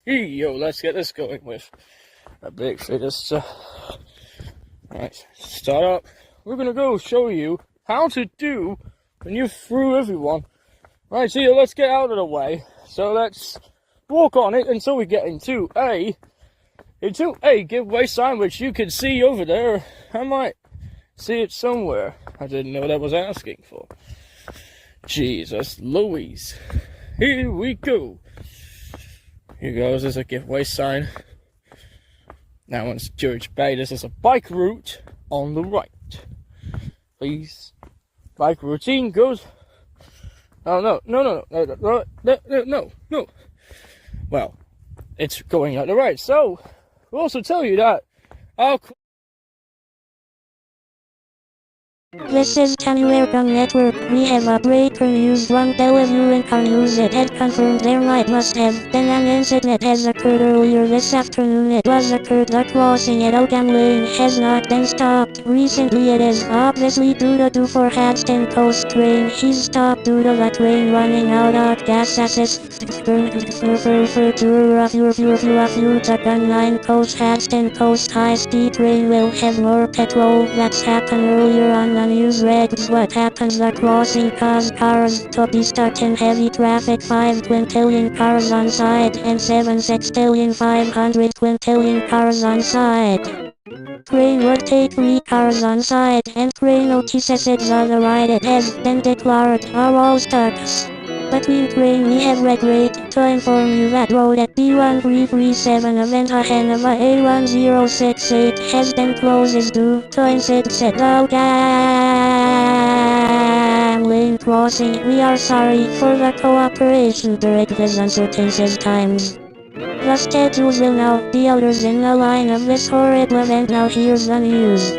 Yo, let's get this going with a big fittest. Right, start up. We're gonna go show you how to do when you through everyone. Right, so let's get out of the way. So let's walk on it until we get into a giveaway sign, which you can see over there. I might see it somewhere. I didn't know that was asking for. Jesus Louise. Here we go. Here goes, there's a giveaway sign. That one's George Bay. This is a bike route on the right. Please. Bike routine goes. Oh, no. Well, it's going on the right. So, we'll also tell you that our... This is Kanuayrgum Network. We have a breaking news. One televiewing car news it had confirmed there must have been an incident has occurred earlier this afternoon. It was occurred. The crossing at Oldham Lane has not been stopped. Recently it is obviously due to for Hadston Coast train. He's stopped due to the train running out of gas assist. The Gun 9 Coast Hadston Coast High Speed Train will have more petrol. That's happened earlier on the news reads what happens the crossing caused cars to be stuck in heavy traffic. 5 quintillion cars on side and 7 quintillion cars on side. Train would take 3 cars on side and train notices it's on the right. It has been declared are all stuck. Between train we have red rate to inform you that road at b1337 event Hanova A1068 has been closed is due to incidents at Oldham Lane crossing. We are sorry for the cooperation during these uncertain times. The schedules will now be others in the line of this horrible event. Now here's the news.